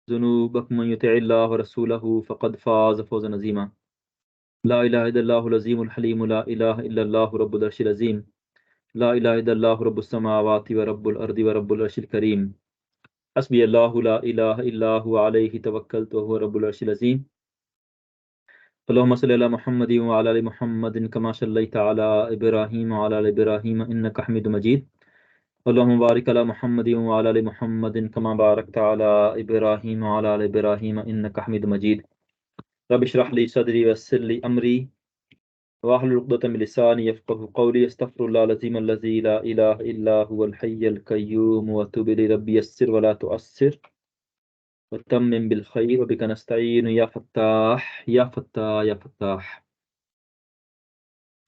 ذنوبكم من يطع الله ورسوله فقد فاز فوزا عظيما لا إله إلا الله العظيم الحليم لا إله إلا الله رب العرش العظيم لا إله إلا الله رب السماوات ورب الأرض ورب العرش الكريم حسبي الله لا إله إلا هو عليه توكلت وهو رب العرش العظيم اللهم صل على محمد وعلى آل محمد كما صليت على إبراهيم وعلى آل إبراهيم إنك حميد مجيد اللهم بارك على محمد وعلى آل محمد كما باركت على إبراهيم وعلى آل إبراهيم إنك حميد مجيد رب اشرح لي صدري ويسر لي أمري واحلل عقدة من لساني يفقهوا قولي استغفر الله العظيم الذي لا إله إلا هو الحي القيوم وتوب إليه ربي يسر ولا تؤثر وتمم بالخير وبك نستعين يا فتاح يا فتاح يا فتاح.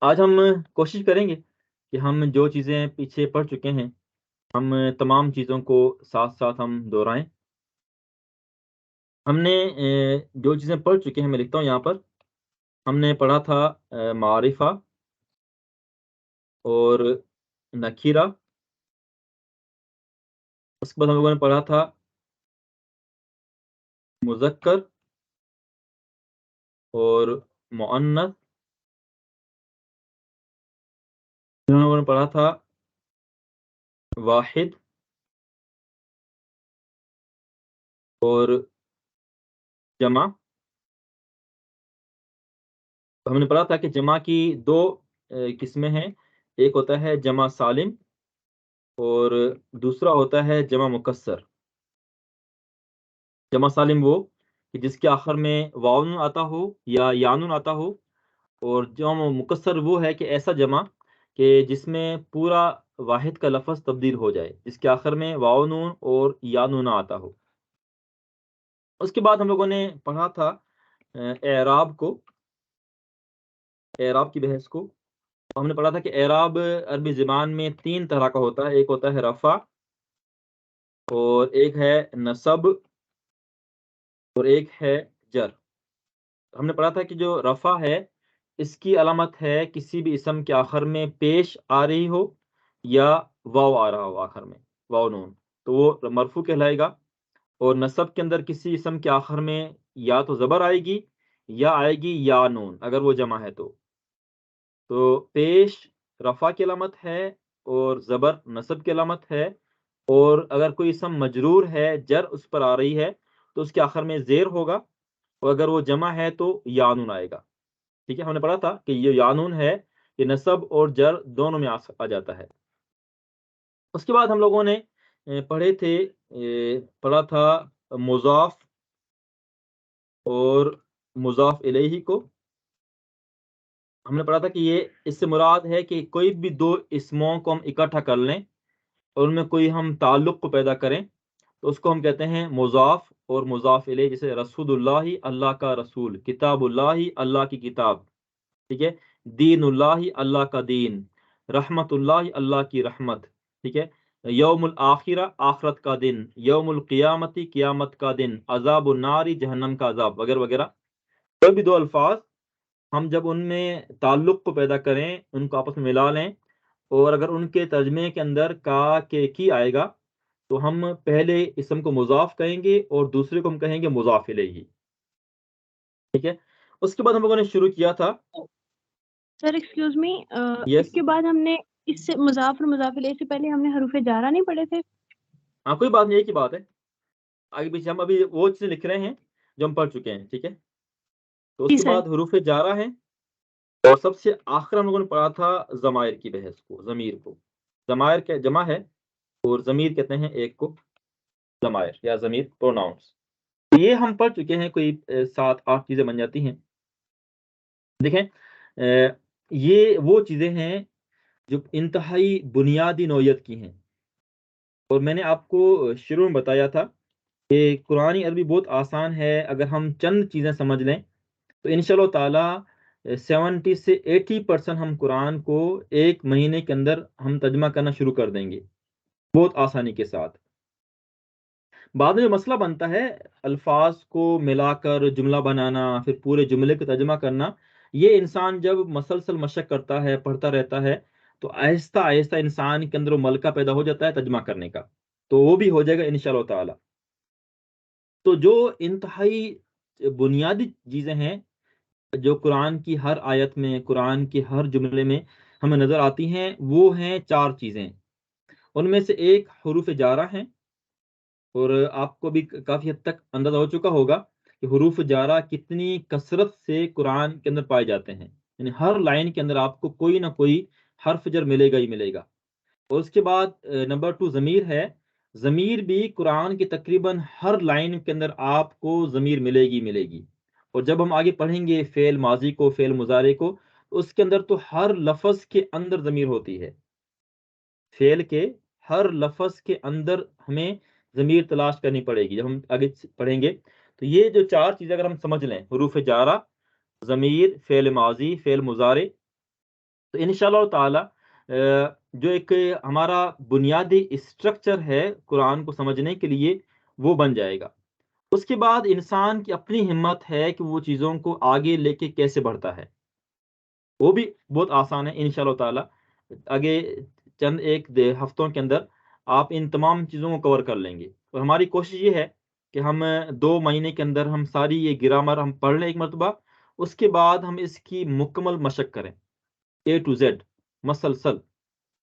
آج ہم کوشش کریں گے کہ ہم جو چیزیں پیچھے پڑھ چکے ہیں ہم تمام چیزوں کو ساتھ ساتھ ہم دہرائیں. ہم نے جو چیزیں پڑھ چکے ہیں میں لکھتا ہوں یہاں پر. ہم نے پڑھا تھا معرفہ اور نکیرہ. اس کے بعد ہم لوگوں نے پڑھا تھا مذکر اور مؤنث. پھر ہم لوگوں نے پڑھا تھا واحد اور جمع. ہم نے پڑھا تھا کہ جمع کی دو قسمیں ہیں. ایک ہوتا ہے جمع سالم اور دوسرا ہوتا ہے جمع مکسر. جمع سالم وہ کہ جس کے آخر میں واؤن آتا ہو یا یانون آتا ہو، اور جمع مکسر وہ ہے کہ ایسا جمع کہ جس میں پورا واحد کا لفظ تبدیل ہو جائے، جس کے آخر میں واؤن اور یانون آتا ہو. اس کے بعد ہم لوگوں نے پڑھا تھا اعراب کو، اعراب کی بحث کو. ہم نے پڑھا تھا کہ اعراب عربی زبان میں تین طرح کا ہوتا ہے. ایک ہوتا ہے رفع اور ایک ہے نصب اور ایک ہے جر. ہم نے پڑھا تھا کہ جو رفع ہے اس کی علامت ہے کسی بھی اسم کے آخر میں پیش آ رہی ہو یا واو آ رہا ہو آخر میں، واو نون، تو وہ مرفوع کہلائے گا. اور نصب کے اندر کسی اسم کے آخر میں یا تو زبر آئے گی یا آئے گی یا نون اگر وہ جمع ہے تو پیش رفع کی علامت ہے اور زبر نصب کی علامت ہے. اور اگر کوئی اسم مجرور ہے جر اس پر آ رہی ہے تو اس کے آخر میں زیر ہوگا، اور اگر وہ جمع ہے تو یانون آئے گا. ٹھیک ہے، ہم نے پڑھا تھا کہ یہ یانون ہے، یہ نصب اور جر دونوں میں آ جاتا ہے. اس کے بعد ہم لوگوں نے پڑھا تھا مضاف اور مضاف الیہ کو. ہم نے پڑھا تھا کہ یہ اس سے مراد ہے کہ کوئی بھی دو اسموں کو ہم اکٹھا کر لیں اور ان میں کوئی ہم تعلق کو پیدا کریں تو اس کو ہم کہتے ہیں مضاف اور مضاف الیہ. جیسے رسول اللہ اللہ کا رسول، کتاب اللہ اللہ کی کتاب، ٹھیک ہے، دین اللہ اللہ کا دین، رحمت اللہ اللہ کی رحمت، ٹھیک ہے، یوم الآخرہ آخرت کا دن، یوم القیامتی قیامت کا دن، عذاب الناری جہنم کا عذاب، وغیرہ وغیرہ. کوئی بھی دو الفاظ ہم جب ان میں تعلق کو پیدا کریں، ان کو آپس میں ملا لیں، اور اگر ان کے ترجمے کے اندر کا کے کی آئے گا تو ہم پہلے اسم کو مضاف کہیں گے اور دوسرے کو ہم کہیں گے مضاف الیہ. ٹھیک ہے. اس کے بعد ہم لوگوں نے شروع کیا تھا. سر ایکسکیوز می، Yes. اس کے بعد ہم نے اس سے مضاف اور مضاف الیہ سے پہلے ہم نے حروف جارہ نہیں پڑھے تھے؟ ہاں کوئی بات نہیں، ایک ہی بات ہے. آگے پیچھے ہم ابھی وہ چیزیں لکھ رہے ہیں جو ہم پڑھ چکے ہیں. ٹھیک ہے، تو اس جی کے سر. بعد حروف جارہ ہیں، اور سب سے آخر ہم لوگوں نے پڑھا تھا ضمائر کی بحث کو، ضمیر کو. ضمائر کے جمع ہے اور ضمیر کہتے ہیں ایک کو ضمائر یا ضمیر پروناؤنس. یہ ہم پڑھ چکے ہیں، کوئی 7-8 چیزیں بن جاتی ہیں. دیکھیں یہ وہ چیزیں ہیں جو انتہائی بنیادی نوعیت کی ہیں، اور میں نے آپ کو شروع میں بتایا تھا کہ قرآن عربی بہت آسان ہے. اگر ہم چند چیزیں سمجھ لیں تو انشاءاللہ تعالی 70 سے 80% ہم قرآن کو ایک مہینے کے اندر ہم ترجمہ کرنا شروع کر دیں گے بہت آسانی کے ساتھ. بعد میں جو مسئلہ بنتا ہے الفاظ کو ملا کر جملہ بنانا، پھر پورے جملے کو ترجمہ کرنا، یہ انسان جب مسلسل مشق کرتا ہے، پڑھتا رہتا ہے، تو آہستہ آہستہ انسان کے اندر وہ ملکہ پیدا ہو جاتا ہے ترجمہ کرنے کا، تو وہ بھی ہو جائے گا انشاءاللہ تعالی. تو جو انتہائی بنیادی چیزیں ہیں جو قرآن کی ہر آیت میں، قرآن کے ہر جملے میں ہمیں نظر آتی ہیں، وہ ہیں 4 چیزیں. ان میں سے ایک حروف جارہ ہیں، اور آپ کو بھی کافی حد تک اندازہ ہو چکا ہوگا کہ حروف جارہ کتنی کثرت سے قرآن کے اندر پائے جاتے ہیں. یعنی ہر لائن کے اندر آپ کو کوئی نہ کوئی حرف جر ملے گا ہی ملے گا. اور اس کے بعد نمبر 2 ضمیر ہے. ضمیر بھی قرآن کی تقریباً ہر لائن کے اندر آپ کو ضمیر ملے گی. اور جب ہم آگے پڑھیں گے فعل ماضی کو، فعل مضارع کو، اس کے اندر تو ہر لفظ کے اندر ضمیر ہوتی ہے. فعل کے ہر لفظ کے اندر ہمیں ضمیر تلاش کرنی پڑے گی. جب ہم آگے پڑھیں گے تو یہ جو 4 چیزیں اگر ہم سمجھ لیں، حروف جارہ، ضمیر، فعل ماضی، فعل مضارع، تو انشاءاللہ تعالی جو ایک ہمارا بنیادی اسٹرکچر ہے قرآن کو سمجھنے کے لیے، وہ بن جائے گا. اس کے بعد انسان کی اپنی ہمت ہے کہ وہ چیزوں کو آگے لے کے کیسے بڑھتا ہے، وہ بھی بہت آسان ہے انشاءاللہ تعالی. آگے چند ایک ہفتوں کے اندر آپ ان تمام چیزوں کو کور کر لیں گے. اور ہماری کوشش یہ ہے کہ ہم 2 مہینے کے اندر ہم ساری یہ گرامر ہم پڑھ لیں ایک مرتبہ، اس کے بعد ہم اس کی مکمل مشق کریں A to Z مسلسل.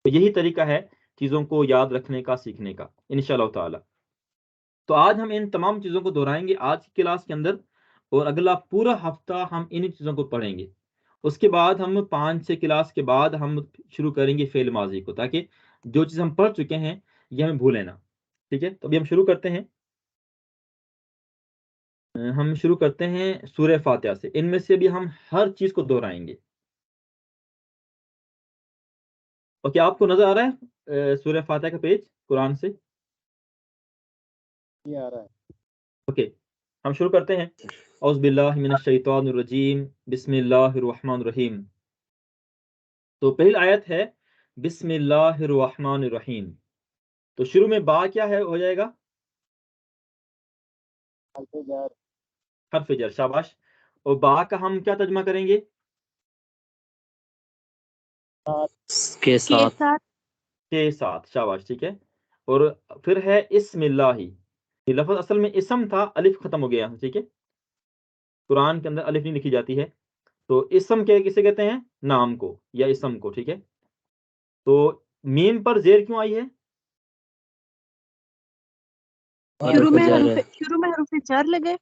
تو یہی طریقہ ہے چیزوں کو یاد رکھنے کا، سیکھنے کا انشاءاللہ تعالی. تو آج ہم ان تمام چیزوں کو دہرائیں گے آج کی کلاس کے اندر، اور اگلا پورا ہفتہ ہم انہی چیزوں کو پڑھیں گے. اس کے بعد ہم 5-6 کلاس کے بعد ہم شروع کریں گے فعل ماضی کو، تاکہ جو چیز ہم پڑھ چکے ہیں یہ ہمیں بھولیں نہ. ٹھیک ہے، تو ابھی ہم شروع کرتے ہیں. ہم شروع کرتے ہیں سورہ فاتحہ سے. ان میں سے بھی ہم ہر چیز کو دہرائیں گے. اوکے، آپ کو نظر آ رہا ہے سورہ فاتحہ کا پیج قرآن سے؟ یہ آ رہا ہے. اوکے، ہم شروع کرتے ہیں. اعوذ باللہ من الشیطان الرجیم، بسم اللہ الرحمن الرحیم. تو پہلی آیت ہے بسم اللہ الرحمن الرحیم. تو شروع میں با کیا ہے ہو جائے گا؟ حرف جر. شاباش. اور با کا ہم کیا ترجمہ کریں گے؟ کے ساتھ. کے ساتھ. شاباش، ٹھیک ہے. اور پھر ہے اسم اللہ. یہ لفظ اصل میں اسم تھا، الف ختم ہو گیا. ٹھیک ہے، قرآن کے اندر الف نہیں لکھی جاتی ہے. تو اسم کسے کہتے ہیں؟ نام کو یا اسم کو. ٹھیک ہے، تو میم پر زیر کیوں آئی ہے؟ شروع میں حروف جر لگے.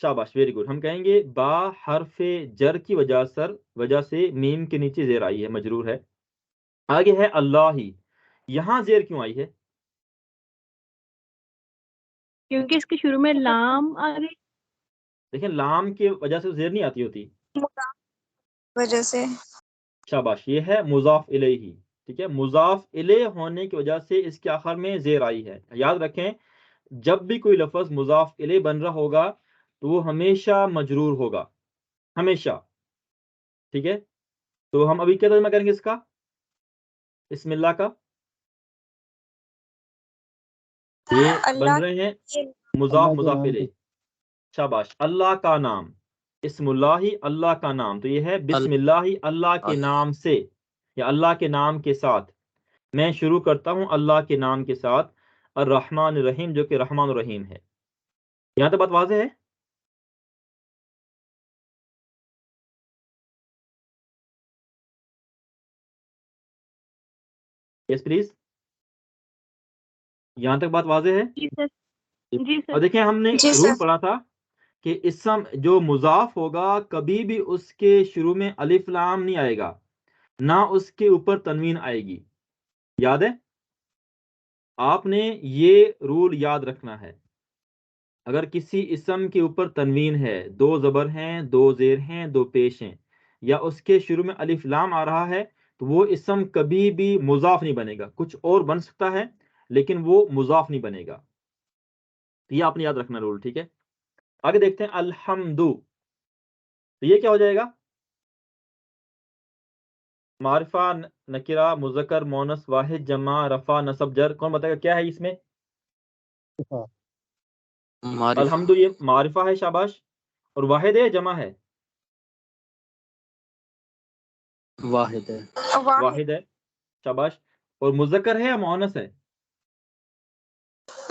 شاباش، ویری گڈ. ہم کہیں گے با حرف جر کی وجہ سے میم کے نیچے زیر آئی ہے، مجرور ہے. آگے ہے اللہ ہی. یہاں زیر کیوں آئی ہے؟ کیونکہ اس کے شروع میں لام آ گئی. دیکھیں، لام کی وجہ سے زیر نہیں آتی ہوتی، وجہ سے. شاباش. یہ ہے مضاف الیہ. ٹھیک ہے، مضاف الیہ ہونے کی وجہ سے اس کے آخر میں زیر آئی ہے. یاد رکھیں، جب بھی کوئی لفظ مضاف الیہ بن رہا ہوگا تو وہ ہمیشہ مجرور ہوگا، ہمیشہ. ٹھیک ہے، تو ہم ابھی کیا ترجمہ کریں گے اس کا، بسم اللہ کا؟ یہ بن اللہ رہے ہیں کے مضاف الیہ. شاباش. اللہ کا نام، اسم اللہ، اللہ کا نام. تو یہ ہے بسم اللہ، اللہ کے نام سے یا اللہ کے نام کے ساتھ. میں شروع کرتا ہوں اللہ کے نام کے ساتھ. الرحمن الرحیم، جو کہ رحمان الرحیم ہے. یہاں تک بات واضح ہے؟ یس پلیز. یہاں تک بات واضح ہے؟ جی سر. جی سر. اور دیکھیں، ہم نے جی رول سر. پڑھا تھا کہ اسم جو مضاف ہوگا کبھی بھی اس کے شروع میں الف لام نہیں آئے گا، نہ اس کے اوپر تنوین آئے گی. یاد ہے؟ آپ نے یہ رول یاد رکھنا ہے. اگر کسی اسم کے اوپر تنوین ہے، 2 زبر ہیں، 2 زیر ہیں، 2 پیش ہیں، یا اس کے شروع میں الف لام آ رہا ہے، تو وہ اسم کبھی بھی مضاف نہیں بنے گا. کچھ اور بن سکتا ہے لیکن وہ مضاف نہیں بنے گا. یہ آپ نے یاد رکھنا رول. ٹھیک ہے، آگے دیکھتے ہیں. الحمدو، تو یہ کیا ہو جائے گا؟ معرفہ، نکرہ، مذکر، مونس، واحد، جمع، رفع، نصب، جر. کون بتائے گا کیا ہے اس میں؟ الحمدو یہ معرفہ ہے. شاباش. اور واحد ہے، جمع ہے؟ واحد ہے. شاباش. اور مذکر ہے یا مؤنث ہے؟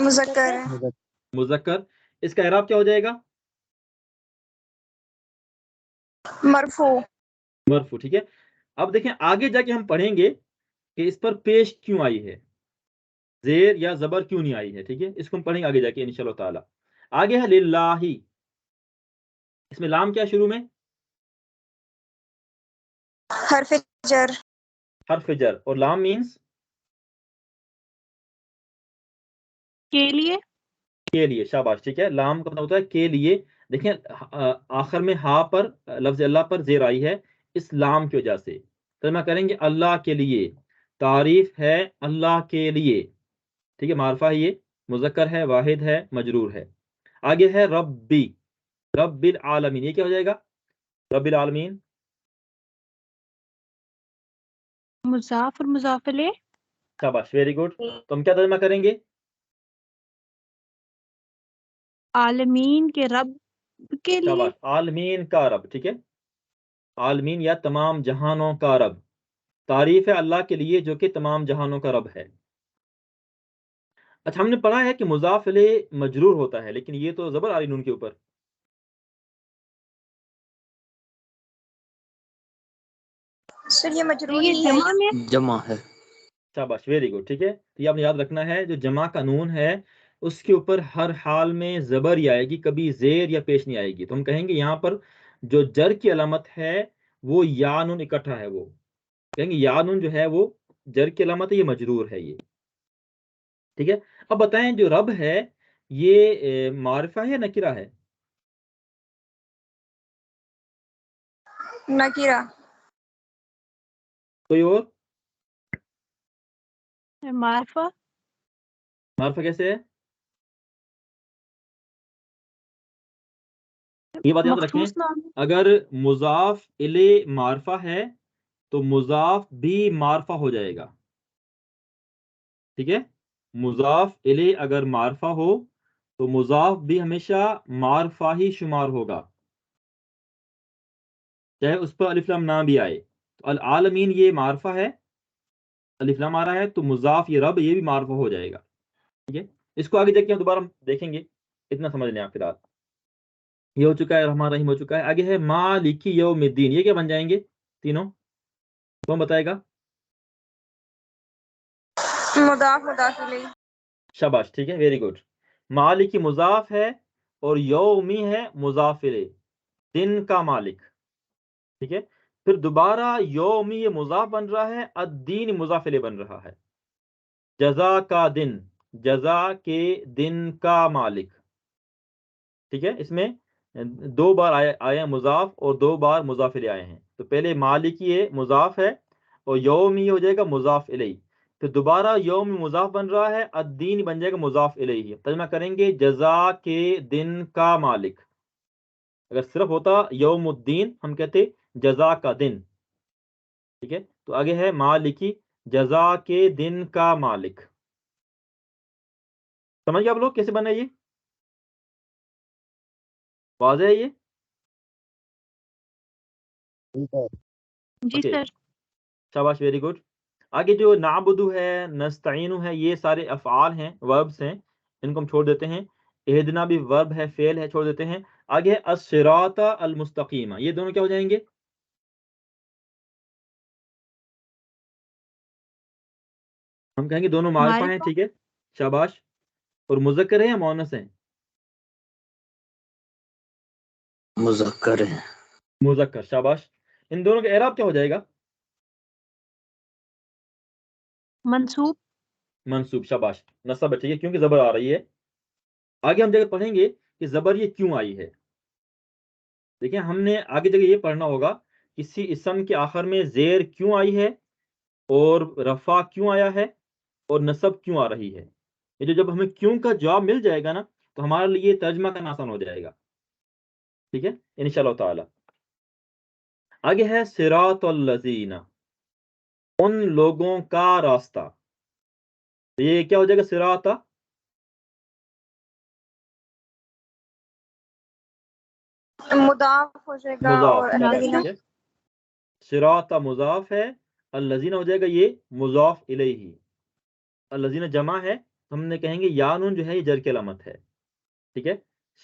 مذکر ہے. مذکر. اس کا اعراب کیا ہو جائے گا؟ مرفوع مرفوع. ٹھیک ہے. اب دیکھیں آگے جا کے ہم پڑھیں گے کہ اس پر پیش کیوں آئی ہے، زیر یا زبر کیوں نہیں آئی ہے. ٹھیک ہے، اس کو ہم پڑھیں گے آگے جا کے انشاءاللہ تعالی. آگے ہے للہ، اس میں لام کیا شروع میں؟ حرف جر حرف جر. اور لام مینس کے لیے. کے لیے. شاباش. ٹھیک ہے، لام کا مطلب ہوتا ہے کے لیے. دیکھیں آخر میں ہا پر لفظ اللہ پر زیر آئی ہے اس لام کی وجہ سے. ترجمہ کریں گے اللہ کے لیے، تعریف ہے اللہ کے لیے. ٹھیک ہے، معرفہ ہے، یہ مذکر ہے، واحد ہے، مجرور ہے. آگے ہے ربی، رب العالمین. یہ کیا ہو جائے گا؟ رب العالمین. مضاف اور مضاف الیہ. شاباش، ویری گڈ. تو ہم کیا ترجمہ کریں گے؟ عالمین کے رب کے لیے. شاباش، عالمین کا رب. ٹھیک ہے، عالمین یا تمام جہانوں کا رب. تعریف ہے اللہ کے لیے جو کہ تمام جہانوں کا رب ہے. اچھا، ہم نے پڑھا ہے کہ مضاف الیہ مجرور ہوتا ہے، لیکن یہ تو زبر آ رہی نون کے اوپر. سر یہ مجرور یہ ہی ہے. جمع میں جمع ہے. شاباش، ویری گڈ. ٹھیک ہے، تو یہ آپ نے یاد رکھنا ہے، جو جمع کا نون ہے اس کے اوپر ہر حال میں زبر ہی آئے گی، کبھی زیر یا پیش نہیں آئے گی. تو ہم کہیں گے یہاں پر جو جر کی علامت ہے وہ یا نون اکٹھا ہے، وہ کہیں گے یا نون جو ہے وہ جر کی علامت ہے، یہ مجرور ہے یہ. ٹھیک ہے. اب بتائیں جو رب ہے یہ معرفہ ہے یا نکرہ ہے؟ نکیرہ کوئی اور؟ معرفہ. معرفہ کیسے ہے؟ یہ بات یاد رکھیں، مخصوص نام. اگر مضاف الیہ معرفہ ہے تو مضاف بھی معرفہ ہو جائے گا. ٹھیک ہے، مضاف الیہ اگر معرفہ ہو تو مضاف بھی ہمیشہ معرفہ ہی شمار ہوگا، چاہے اس پر الف لام نہ بھی آئے. تو العالمین یہ معرفہ ہے، الف لام آ رہا ہے تو مضاف یہ رب یہ بھی معرفہ ہو جائے گا. ٹھیک ہے، اس کو آگے دیکھ کے ہم دوبارہ دیکھیں گے، اتنا سمجھ لیں آپ فی الحال. یہ ہو چکا ہے، رحمان رحیم ہو چکا ہے. آگے ہے مالک یوم الدین. یہ کیا بن جائیں گے تینوں؟ کون بتائے گا؟ مضاف مضاف الیہ. شاباش. ٹھیک ہے، ویری گڈ. مالک مضاف ہے اور یومی ہے مضاف الیہ، دن کا مالک. ٹھیک ہے، پھر دوبارہ یومی یہ مضاف بن رہا ہے، الدین مضاف الیہ بن رہا ہے. جزا کا دن، جزا کے دن کا مالک. ٹھیک ہے، اس میں دو بار آئے مضاف اور دو بار مضاف الیہ آئے ہیں. تو پہلے مالک یہ مضاف ہے اور یومی ہو جائے گا مضاف الیہ، پھر دوبارہ یوم مضاف بن رہا ہے، الدین بن جائے گا مضاف الیہ. ترجمہ کریں گے جزا کے دن کا مالک. اگر صرف ہوتا یوم الدین ہم کہتے جزا کا دن. ٹھیک ہے، تو آگے ہے مالکی، جزا کے دن کا مالک. سمجھ گئے آپ لوگ کیسے بنا یہ؟ واضح ہے یہ؟ جی اوکے، سر. شاباش، ویری گڈ. آگے جو نعبدو ہے، نستعینو ہے، یہ سارے افعال ہیں، وربس ہیں، ان کو ہم چھوڑ دیتے ہیں. اہدنا بھی ورب ہے، فعل ہے، چھوڑ دیتے ہیں. آگے ہے الصراط المستقیم. یہ دونوں کیا ہو جائیں گے؟ ہم کہیں گے دونوں معرفہ ہیں. ٹھیک ہے، شاباش. اور مذکر ہے یا مؤنث ہیں؟ مذکر ہے. مذکر. شاباش. ان دونوں کا اعراب کیا ہو جائے گا؟ منصوب. منصوب. شاباش، نصب ہے. ٹھیک ہے، کیونکہ زبر آ رہی ہے. آگے ہم جگہ پڑھیں گے کہ زبر یہ کیوں آئی ہے. دیکھیں ہم نے آگے جگہ یہ پڑھنا ہوگا کسی اسم کے آخر میں زیر کیوں آئی ہے، اور رفع کیوں آیا ہے، اور نصب کیوں آ رہی ہے. یہ جو جب ہمیں کیوں کا جواب مل جائے گا نا تو ہمارے لیے ترجمہ کرنا آسان ہو جائے گا. ٹھیک ہے، انشاءاللہ تعالی. آگے ہے صراط الذین، ان لوگوں کا راستہ. تو یہ کیا ہو جائے گا؟ صراط مضاف ہو جائے گا مضاف. اور شاباش. الذین ٹھیک ہے، صراط مضاف ہے، الذین ہو جائے گا یہ مضاف الیہ. الذین جمع ہے، ہم نے کہیں گے یا نون جو ہے یہ جر کی علامت ہے. ٹھیک ہے،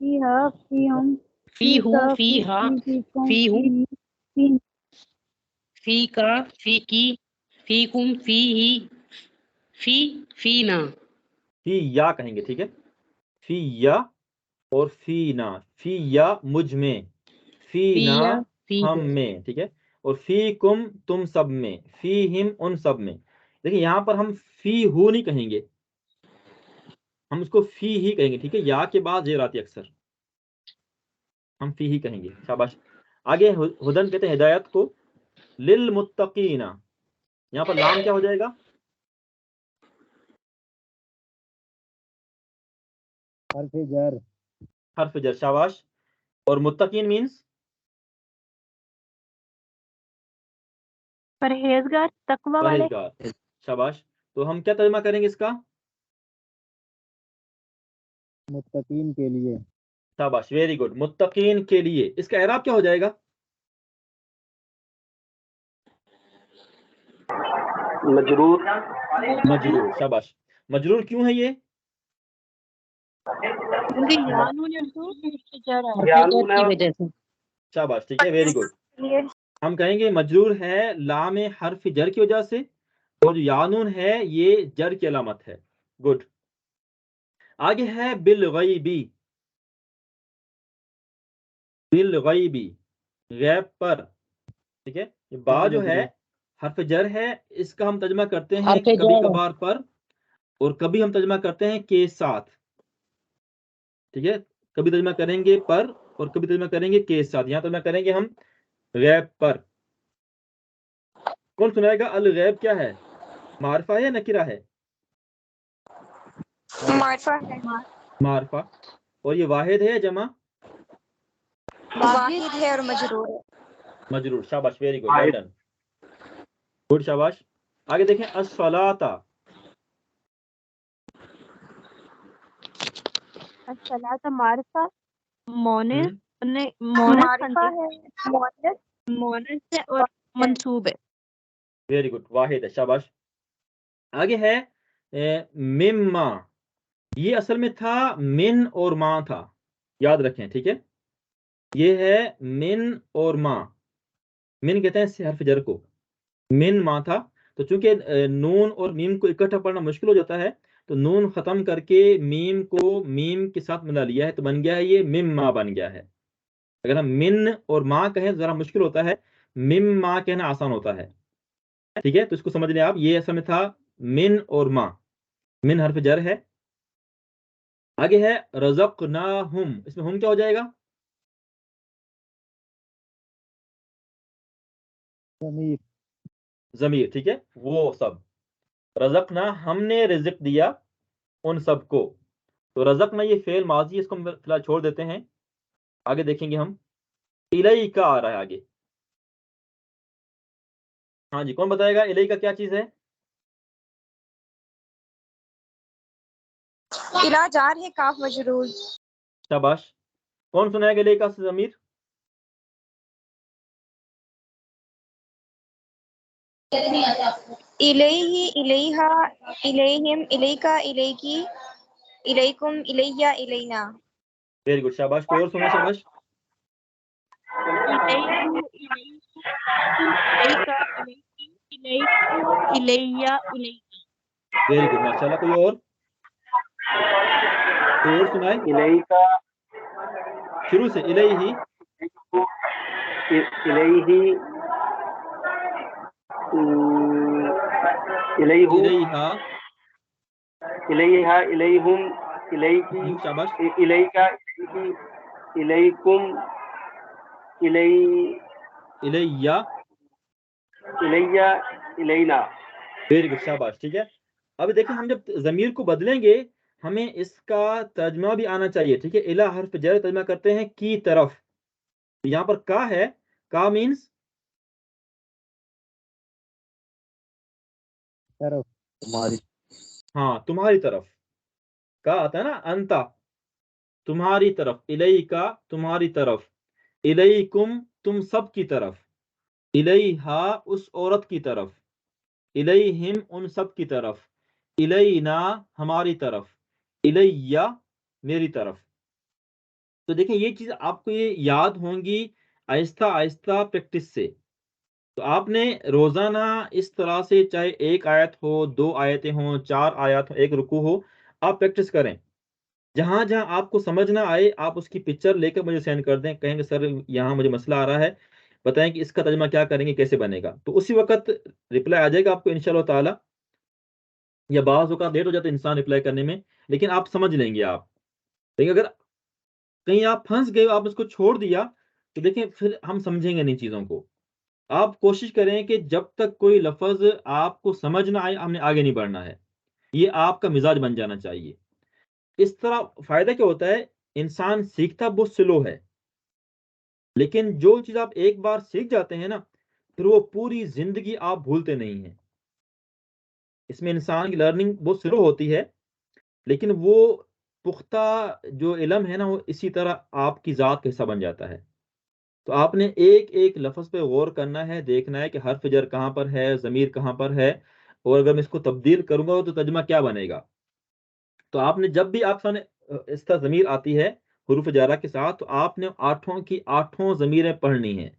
فیہا فیہم فیہو فیہا فیکم فیہم فی فیکا فیکی فیکم فیہی فی فینا فی یا کہیں گے، ٹھیک ہے، فی یا اور فینا، فی یا مجھ میں، فینا فیا فی ہم میں، ٹھیک ہے، اور فیکم تم سب میں، فیہم ان سب میں۔ دیکھیں یہاں پر ہم فی ہو نہیں کہیں گے، ہم اس کو فی ہی کہیں گے، ٹھیک ہے، یا کے بعد زیر آتی ہے اکثر، ہم فی ہی کہیں گے، شاباش۔ آگے ہدن کہتے ہیں ہدایت کو، للمتقین، یہاں پر لام کیا ہو جائے گا؟ حرف جر، حرف جر، شاباش۔ اور متقین مینس پرہیزگار، تقوی والے۔ پرہیزگار، شاباش۔ تو ہم کیا ترجمہ کریں گے اس کا؟ متقین کے لیے، شاباش، ویری گڈ، متقین کے لیے۔ اس کا اعراب کیا ہو جائے گا؟ مجرور، مجرور، شاباش۔ مجرور کیوں ہے یہ؟ کیونکہ یا نون یا تو جر ہے۔ حرف جر کی وجہ سے شاباش، ٹھیک ہے، ویری گڈ۔ یہ ہم کہیں گے مجرور ہے لام حرف جر کی وجہ سے، اور جو یانون ہے یہ جر کی علامت ہے۔ گڈ۔ آگے ہے بالغیبی، بالغیبی، غیب پر، ٹھیک ہے۔ یہ با جو ہے حرف جر ہے، اس کا ہم ترجمہ کرتے ہیں حرف کبھی جر کبھار پر، اور کبھی ہم ترجمہ کرتے ہیں کے ساتھ، ٹھیک ہے، کبھی ترجمہ کریں گے پر اور کبھی ترجمہ کریں گے کے ساتھ۔ یہاں ترجمہ کریں گے ہم غیب پر۔ کون سنائے گا الغیب کیا ہے؟ معرفہ ہے یا نکرہ ہے؟ معرفہ ہے، معرفہ۔ اور یہ واحد ہے یا جمع؟ واحد ہے اور مجرور ہے۔ مجرور، شاباش، very good, well done, good, شاباش۔ آگے دیکھیں الصلاۃ، الصلاۃ معرفہ، مونس معرفہ ہے، مؤنث مونس ہے اور منصوب ہے۔ ویری گڈ، واحد ہے، شاباش۔ آگے ہے مما، یہ اصل میں تھا من اور ماں تھا، یاد رکھیں، ٹھیک ہے، یہ ہے من اور ماں۔ من کہتے ہیں حرف جر کو، من ماں تھا، تو چونکہ نون اور میم کو اکٹھا پڑھنا مشکل ہو جاتا ہے، تو نون ختم کر کے میم کو میم کے ساتھ ملا لیا ہے، تو بن گیا ہے یہ مما بن گیا ہے۔ اگر ہم من اور ماں کہیں ذرا مشکل ہوتا ہے، مما کہنا آسان ہوتا ہے، ٹھیک ہے، تو اس کو سمجھ لیں آپ، یہ اصل میں تھا من اور ماں، من حرف جر ہے۔ آگے ہے رزقناہم، اس میں ہم کیا ہو جائے گا؟ ضمیر، ضمیر، ٹھیک ہے، وہ سب، رزقنا ہم نے رزق دیا ان سب کو، تو رزقنا یہ فعل ماضی ہے، اس کو ہم فی الحال چھوڑ دیتے ہیں، آگے دیکھیں گے ہم۔ الیکا آ رہا ہے آگے، ہاں جی، کون بتائے گا الیکا کیا چیز ہے؟ الا جار ہے، کاف مجرور۔ شاباش، کون سنائے گا الیکا سے ضمیر؟ الیہ، الیہا، الیہم، الیکا، الیکی، الیکم، الیہ، الینا۔ ویری گڈ، شاباش، کوئی اور سنا؟ شاباش، الیہ، الیکم، الیکا، الیکی، الیکم، الیہ، الینا۔ ویری گڈ، ماشاءاللہ، کوئی اور سنائے الیکا، شروع سے؟ الیہ، الیہ، الیہ، الیہا، الیہا، الیہم، الیکی، شاباش، الیکا، الیکی، الیکم، الیہ، الیہ، الینا۔ ویری گڈ، شاباش، ٹھیک ہے۔ اب دیکھیں ہم جب ضمیر کو بدلیں گے ہمیں اس کا ترجمہ بھی آنا چاہیے، ٹھیک ہے، الا حرف جر ترجمہ کرتے ہیں کی طرف، یہاں پر کا ہے، کا مینس طرف، تمہاری ہاں تمہاری طرف، کا آتا ہے نا انتا، تمہاری طرف، الیکا تمہاری طرف، الیکم تم سب کی طرف، الیہا اس عورت کی طرف، الیہم ان سب کی طرف، الینا ہماری طرف، الیہ میری طرف۔ تو دیکھیں یہ چیز آپ کو یہ یاد ہوں گی آہستہ آہستہ پریکٹس سے. تو آپ نے روزانہ اس طرح سے چاہے ایک آیت ہو، 2 آیتیں ہوں، 4 آیات ہو، ایک رکوع ہو، آپ پریکٹس کریں. جہاں جہاں آپ کو سمجھ نہ آئے آپ اس کی پکچر لے کر مجھے سینڈ کر دیں، کہیں گے سر یہاں مجھے مسئلہ آ رہا ہے، بتائیں کہ اس کا ترجمہ کیا کریں گے، کیسے بنے گا. تو اسی وقت رپلائی آ جائے گا آپ کو انشاءاللہ تعالی. یا بعض اوقات لیٹ ہو جاتا ہے انسان رپلائی کرنے میں، لیکن آپ سمجھ لیں گے. آپ لیکن اگر کہیں آپ پھنس گئے، آپ اس کو چھوڑ دیا، تو دیکھیں پھر ہم سمجھیں گے نہیں چیزوں کو. آپ کوشش کریں کہ جب تک کوئی لفظ آپ کو سمجھ نہ آئے ہم نے آگے نہیں بڑھنا ہے. یہ آپ کا مزاج بن جانا چاہیے. اس طرح فائدہ کیا ہوتا ہے، انسان سیکھتا بہت سلو ہے، لیکن جو چیز آپ ایک بار سیکھ جاتے ہیں نا، پھر وہ پوری زندگی آپ بھولتے نہیں ہیں. اس میں انسان کی لرننگ بہت سلو ہوتی ہے، لیکن وہ پختہ جو علم ہے نا، وہ اسی طرح آپ کی ذات کا حصہ بن جاتا ہے. تو آپ نے ایک ایک لفظ پہ غور کرنا ہے، دیکھنا ہے کہ حرف جر کہاں پر ہے، ضمیر کہاں پر ہے، اور اگر میں اس کو تبدیل کروں گا تو ترجمہ کیا بنے گا. تو آپ نے جب بھی آپ سامنے اس طرح ضمیر آتی ہے حروف جارہ کے ساتھ، تو آپ نے 8 کی 8 ضمیریں پڑھنی ہیں.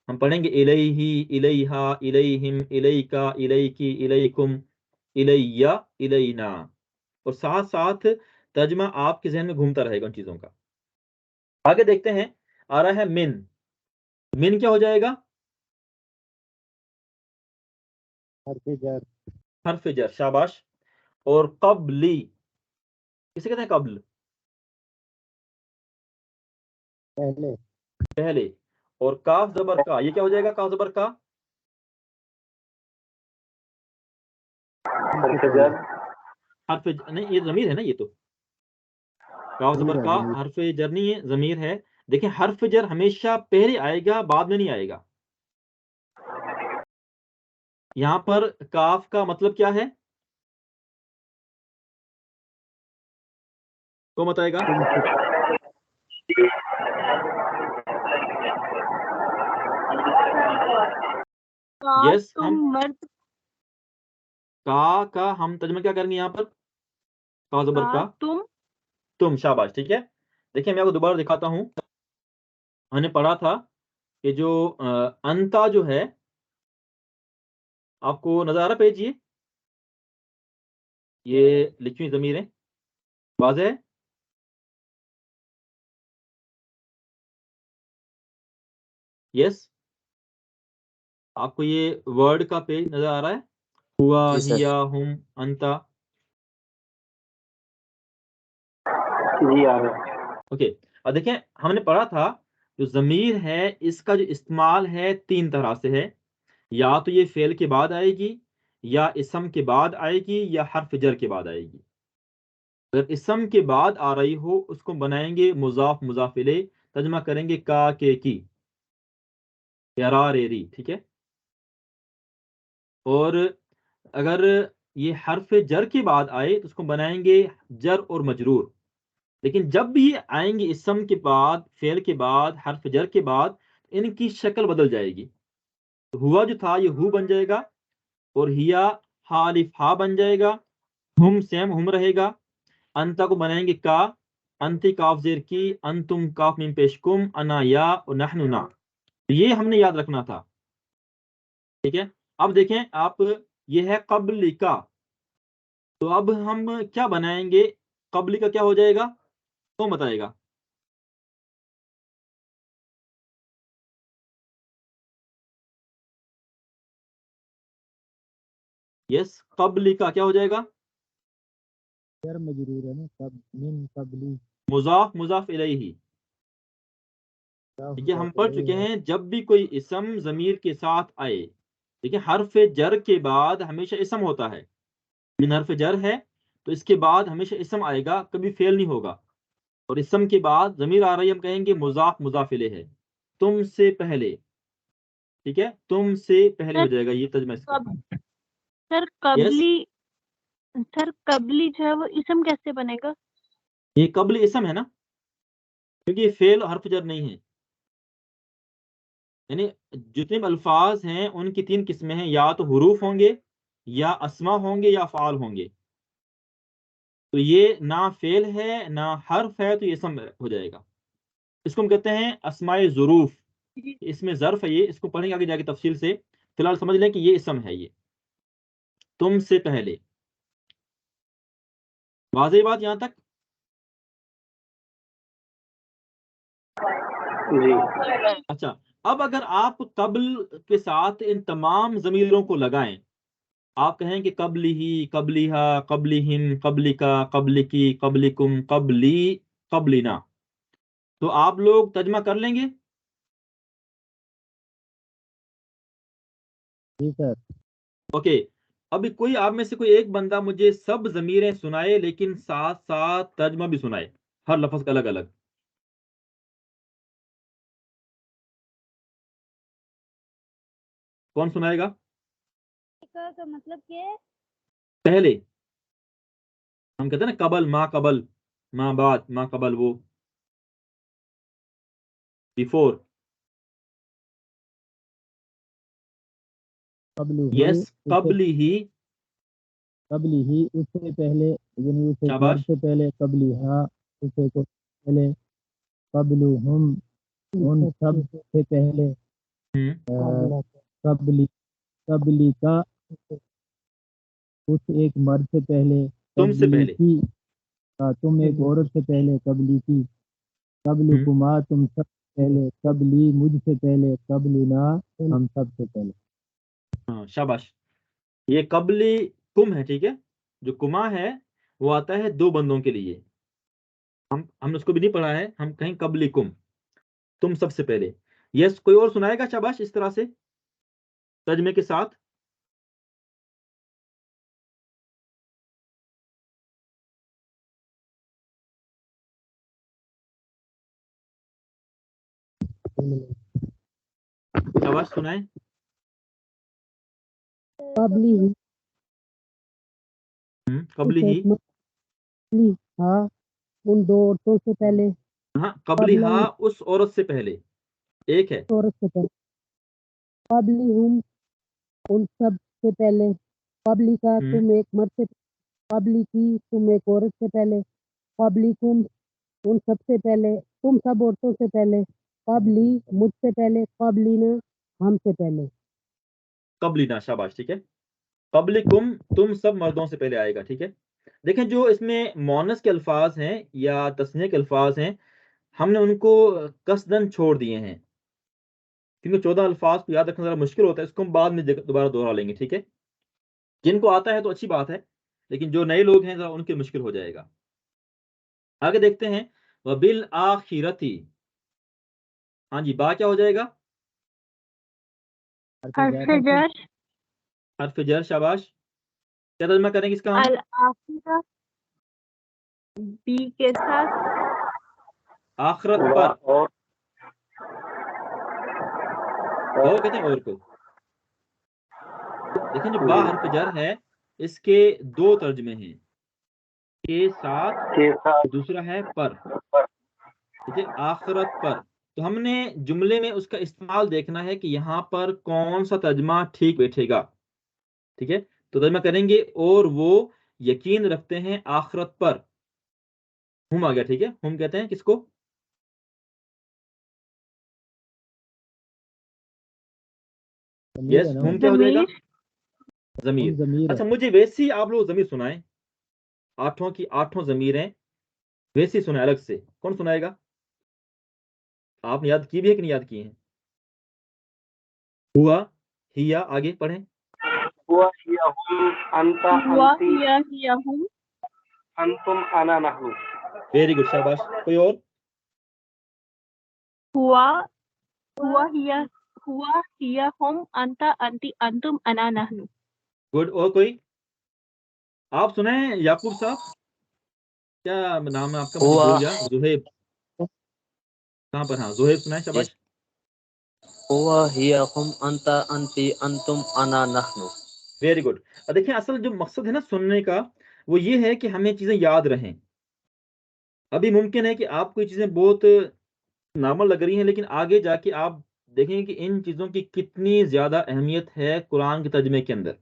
ہم پڑھیں گے الیہ، الیہا، الیہم، الیکا، الیکی، الیکم، الیہ، الینا، اور ساتھ ساتھ ترجمہ آپ کے ذہن میں گھومتا رہے گا ان چیزوں کا. آگے دیکھتے ہیں، آ رہا ہے من. من کیا ہو جائے گا؟ حرف جر. حرف جر، شاباش. اور قبلی کسے کہتے ہیں؟ قبل، پہلے. پہلے. اور کاف زبر کا، یہ کیا ہو جائے گا؟ کاف زبر کا حرف جر حرف نہیں، یہ ضمیر ہے نا، یہ تو کاف زبر کا ضمیر. حرف جر نہیں ہے، ضمیر ہے. دیکھیں حرف جر ہمیشہ پہلے آئے گا، بعد میں نہیں آئے گا. یہاں پر کاف کا مطلب کیا ہے؟ کون بتائے گا؟ یس، ہم مرد کا ہم ترجمہ کیا کریں گے یہاں پر؟ کا زبر کا تم. تم، شاباش، ٹھیک ہے. دیکھیں میں آپ کو دوبارہ دکھاتا ہوں. ہم نے پڑھا تھا کہ جو انتا جو ہے، آپ کو نظر آ رہا پیج، یہ لکھی ہوئی ضمیریں واضح ہے؟ یس، آپ کو یہ ورڈ کا پیج نظر آ رہا ہے؟ ہوا، جی سر. ہیا، ہم، انتا. جی آ رہا ہے. اوکے. اب دیکھیں ہم نے پڑھا تھا جو ضمیر ہے اس کا جو استعمال ہے 3 طرح سے ہے. یا تو یہ فعل کے بعد آئے گی، یا اسم کے بعد آئے گی، یا حرف جر کے بعد آئے گی. اگر اسم کے بعد آ رہی ہو اس کو بنائیں گے مضاف مضاف الیہ، ترجمہ کریں گے کا، کے، کی، یا را، رے، ری. ٹھیک ہے. اور اگر یہ حرف جر کے بعد آئے تو اس کو بنائیں گے جر اور مجرور. لیکن جب بھی یہ آئیں گے اسم کے بعد، فعل کے بعد، حرف جر کے بعد، ان کی شکل بدل جائے گی. ہوا جو تھا یہ ہو بن جائے گا، اور ہیا ہا الف ہا بن جائے گا. ہم سیم ہم رہے گا. انتا کو بنائیں گے کا، انتی کاف زیر کی، انتم کاف میم پیش کم، انا یا، اور نحن نا. یہ ہم نے یاد رکھنا تھا. ٹھیک ہے. اب دیکھیں آپ، یہ ہے قبل کا. تو اب ہم کیا بنائیں گے؟ قبل کا کیا ہو جائے گا؟ کون بتائے گا؟ یس، قبل کا کیا ہو جائے گا؟ جر مجرور ہے نا، من قبلی. مضاف مضاف الیہ. ٹھیک ہے. ہم پڑھ چکے ہیں جب بھی کوئی اسم ضمیر کے ساتھ آئے، ٹھیک ہے، حرف جر کے بعد ہمیشہ اسم ہوتا ہے. من حرف جر ہے تو اس کے بعد ہمیشہ اسم آئے گا، کبھی فعل نہیں ہوگا. اور اسم کے بعد ضمیر آ رہی ہے، ہم کہیں گے مضاف مضاف الیہ ہے، تم سے پہلے. ٹھیک ہے، تم سے پہلے ہو جائے گا یہ ترجمہ اس کا. سر یس، قبلی جو ہے وہ اسم کیسے بنے گا؟ یہ قبل اسم ہے نا، کیونکہ یہ فعل اور حرف جر نہیں ہے. یعنی جتنے بھی الفاظ ہیں ان کی 3 قسمیں ہیں، یا تو حروف ہوں گے، یا اسما ہوں گے، یا افعال ہوں گے. تو یہ نہ فعل ہے نہ حرف ہے، تو یہ اسم ہو جائے گا. اس کو ہم کہتے ہیں اسماء ظروف. اس میں ظرف ہے یہ, اس کو پڑھیں گے آگے جا کے تفصیل سے. فی الحال سمجھ لیں کہ یہ اسم ہے. یہ تم سے پہلے. واضح بات یہاں تک؟ جی. اچھا, اب اگر آپ قبل کے ساتھ ان تمام ضمیروں کو لگائیں, آپ کہیں کہ قبلی ہی, قبلیہا, قبلہم, قبلکا, قبلکی, قبلکم, قبلی, قبلنا, تو آپ لوگ ترجمہ کر لیں گے؟ جی سر. اوکے. ابھی کوئی آپ میں سے کوئی ایک بندہ مجھے سب ضمیریں سنائے, لیکن ساتھ ساتھ ترجمہ بھی سنائے, ہر لفظ کا الگ الگ. کون سنائے گا؟ کا مطلب کیا ہے؟ پہلے ہم کہتے ہیں نا قبل, ما قبل, ما بعد, ما قبل وہ بیفور. قبلی یس, قبلی ہی. قبلی ہی اس سے پہلے, یعنی اس شاباش. سے پہلے, قبلی ہا اس سے پہلے, قبل ہم ان سب سے پہلے, قبلی قبلی کا اس ایک مرد سے پہلے, تم سے قبلی پہلے. کی تم ایک عورت سے پہلے, قبلی کی, قبل کما تم سب سے پہلے, قبلی مجھ سے پہلے, قبلنا ہم سب سے پہلے. ہاں شاباش. یہ قبلی کم ہے, ٹھیک ہے. جو کما ہے وہ آتا ہے دو بندوں کے لیے. ہم نے اس کو بھی نہیں پڑھا ہے, ہم کہیں قبلی کم, تم سب سے پہلے. یس, کوئی اور سنائے گا شاباش اس طرح سے ترجمے کے ساتھ؟ شاباش سنائیں. قبلی ہی قبلی ہی, ہاں ان دو عورتوں سے پہلے, ہاں قبلی ہا اس عورت سے پہلے, ایک ہے. عورت سے پہلے, قبلی ہم ان سب سے پہلے, قبلی کا تم ایک مرد سے, قبلی کی تم ایک عورت سے پہلے, قبلی کم ان سب سے پہلے, تم سب عورتوں سے پہلے, قبلی مجھ سے پہلے, قبلینا ہم سے پہلے. قبلینا, شاباش, ٹھیک ہے. قبلکم تم سب مردوں سے پہلے آئے گا, ٹھیک ہے. دیکھیں جو اس میں مونس کے الفاظ ہیں یا تثنیہ کے الفاظ ہیں, ہم نے ان کو قصدن چھوڑ دیے ہیں, کیونکہ 14 الفاظ کو یاد رکھنا ذرا مشکل ہوتا ہے. اس کو ہم بعد میں دوبارہ دوہرا لیں گے, ٹھیک ہے. جن کو آتا ہے تو اچھی بات ہے, لیکن جو نئے لوگ ہیں ذرا ان کے مشکل ہو جائے گا. آگے دیکھتے ہیں. وَبِالْآخِرَةِ, ہاں جی, با کیا ہو جائے گا؟ حرف جر, حرف جر, شاباش. کیا ترجمہ کریں گے اس کا ہم؟ الآخرہ بی کے ساتھ, آخرت پر, اور کہتے ہیں اور کو. دیکھیں جو با حرف جر ہے اس کے دو ترجمے ہیں, کے ساتھ, دوسرا ہے پر, ٹھیک ہے, آخرت پر. تو ہم نے جملے میں اس کا استعمال دیکھنا ہے کہ یہاں پر کون سا ترجمہ ٹھیک بیٹھے گا, ٹھیک ہے. تو ترجمہ کریں گے اور وہ یقین رکھتے ہیں آخرت پر. ہم آ گیا, ٹھیک ہے. ہم کہتے ہیں کس کو؟ یس, ہم کیا ہو جائے گا؟ ضمیر. اچھا مجھے ویسی آپ لوگ ضمیر سنائیں, 8 کی 8 ضمیریں ویسی سنائیں الگ سے. کون سنائے گا؟ آپ نے یاد کی بھی ہے کہ نہیں یاد کی ہیں؟ ہوا, ہیا, آگے پڑھیں. ہوا ہیا ہم انت ہوا انتی ہیا ہم, انتم انا نحن. ویری گڈ, شاباش. کوئی اور؟ ہوا ہیا ہم, انتا انتی انتم انا نحن. گڈ. اور کوئی؟ آپ سنیں یعقوب صاحب, کیا نام ہے آپ کا؟ مجھے ہوا بھول گیا. زہیب, کہاں پر؟ ہاں زہیب سنائیں, شاباش. ہوا ہی ہم انت انتی انتم انا نحن. Very good. دیکھیں اصل جو مقصد ہے نا سننے کا, وہ یہ ہے کہ ہمیں چیزیں یاد رہیں. ابھی ممکن ہے کہ آپ کو یہ چیزیں بہت نارمل لگ رہی ہیں, لیکن آگے جا کے آپ دیکھیں کہ ان چیزوں کی کتنی زیادہ اہمیت ہے قرآن کے ترجمے کے اندر.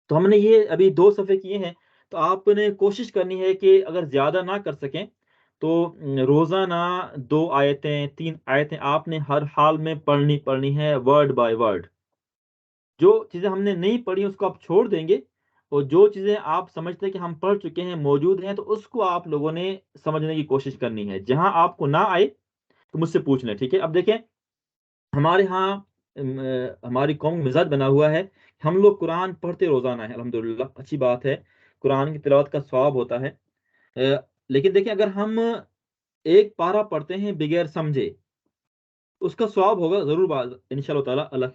تو ہم نے یہ ابھی 2 صفحے کیے ہیں, تو آپ نے کوشش کرنی ہے کہ اگر زیادہ نہ کر سکیں تو روزانہ 2 آیتیں 3 آیتیں آپ نے ہر حال میں پڑھنی ہے، ورڈ بائی ورڈ. جو چیزیں ہم نے نہیں پڑھی اس کو آپ چھوڑ دیں گے، اور جو چیزیں آپ سمجھتے ہیں کہ ہم پڑھ چکے ہیں، موجود ہیں، تو اس کو آپ لوگوں نے سمجھنے کی کوشش کرنی ہے. جہاں آپ کو نہ آئے تو مجھ سے پوچھ لیں، ٹھیک ہے؟ اب دیکھیں ہمارے ہاں ہماری قوم کا مزاج بنا ہوا ہے، ہم لوگ قرآن پڑھتے روزانہ ہے، الحمدللہ، اچھی بات ہے، قرآن کی تلاوت کا ثواب ہوتا ہے. لیکن دیکھیں اگر ہم ایک پارہ پڑھتے ہیں بغیر سمجھے، اس کا ثواب ہوگا ضرور، ان شاء اللہ تعالیٰ اللہ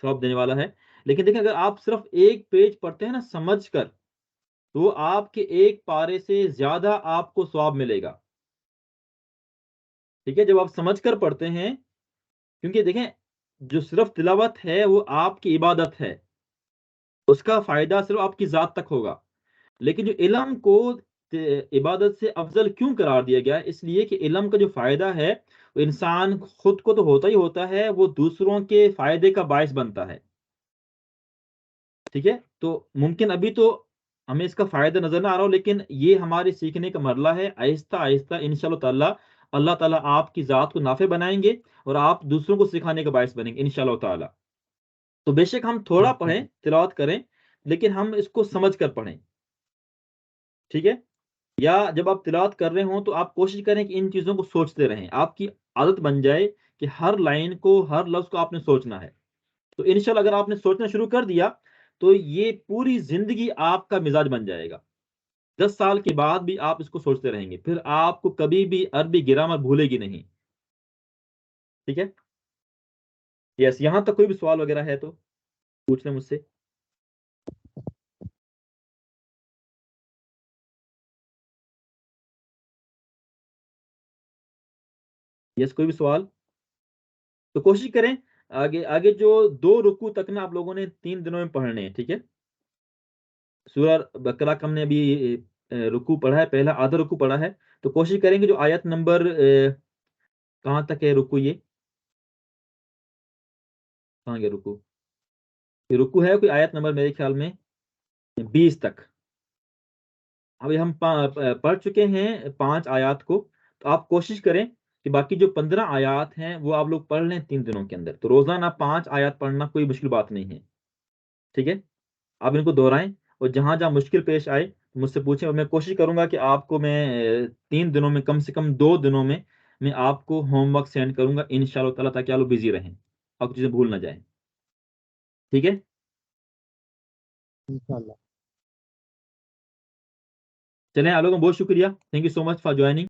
ثواب دینے والا ہے. لیکن دیکھیں اگر آپ صرف ایک پیج پڑھتے ہیں نا سمجھ کر، تو آپ کے ایک پارے سے زیادہ آپ کو ثواب ملے گا. ٹھیک ہے، جب آپ سمجھ کر پڑھتے ہیں، کیونکہ دیکھیں جو صرف تلاوت ہے وہ آپ کی عبادت ہے، اس کا فائدہ صرف آپ کی ذات تک ہوگا. لیکن جو علم کو عبادت سے افضل کیوں قرار دیا گیا ہے؟ اس لیے کہ علم کا جو فائدہ ہے وہ انسان خود کو تو ہوتا ہی ہوتا ہے، وہ دوسروں کے فائدے کا باعث بنتا ہے. ٹھیک ہے، تو ممکن ابھی تو ہمیں اس کا فائدہ نظر نہ آ رہا ہو، لیکن یہ ہمارے سیکھنے کا مرحلہ ہے. آہستہ آہستہ انشاءاللہ تعالیٰ اللہ تعالیٰ آپ کی ذات کو نافع بنائیں گے اور آپ دوسروں کو سکھانے کا باعث بنیں گے انشاءاللہ تعالیٰ. تو بے شک ہم تھوڑا پڑھیں، تلاوت کریں، لیکن ہم اس کو سمجھ کر پڑھیں. ٹھیک ہے، یا جب آپ تلاوت کر رہے ہوں تو آپ کوشش کریں کہ ان چیزوں کو سوچتے رہیں، آپ کی عادت بن جائے کہ ہر لائن کو، ہر لفظ کو آپ نے سوچنا ہے. تو انشاءاللہ اگر آپ نے سوچنا شروع کر دیا تو یہ پوری زندگی آپ کا مزاج بن جائے گا. 10 سال کے بعد بھی آپ اس کو سوچتے رہیں گے، پھر آپ کو کبھی بھی عربی گرامر بھولے گی نہیں. ٹھیک ہے، یس، یہاں تک کوئی بھی سوال وغیرہ ہے تو پوچھ لیں مجھ سے. یس، کوئی بھی سوال؟ تو کوشش کریں آگے آگے جو 2 رکوع تک نا آپ لوگوں نے 3 دنوں میں پڑھنے ہیں. ٹھیک ہے، سورہ بقرہ کا ہم نے ابھی رکوع پڑھا ہے، پہلا آدھا رکوع پڑھا ہے. تو کوشش کریں گے جو آیت نمبر کہاں تک ہے رکوع، یہ کہاں گیا رکوع؟ یہ رکوع ہے کوئی آیت نمبر میرے خیال میں 20 تک. ابھی ہم پڑھ چکے ہیں 5 آیات کو، تو آپ کوشش کریں کہ باقی جو 15 آیات ہیں وہ آپ لوگ پڑھ لیں 3 دنوں کے اندر. تو روزانہ 5 آیات پڑھنا کوئی مشکل بات نہیں ہے. ٹھیک ہے، آپ ان کو دہرائیں، اور جہاں جہاں مشکل پیش آئے مجھ سے پوچھیں، اور میں کوشش کروں گا کہ آپ کو میں 3 دنوں میں، کم سے کم 2 دنوں میں آپ کو ہوم ورک سینڈ کروں گا انشاءاللہ تعالیٰ، تاکہ آپ لوگ بزی رہیں، آپ چیزیں بھول نہ جائیں. ٹھیک ہے، انشاءاللہ. چلیں آپ لوگوں کو بہت شکریہ، thank you so much for joining.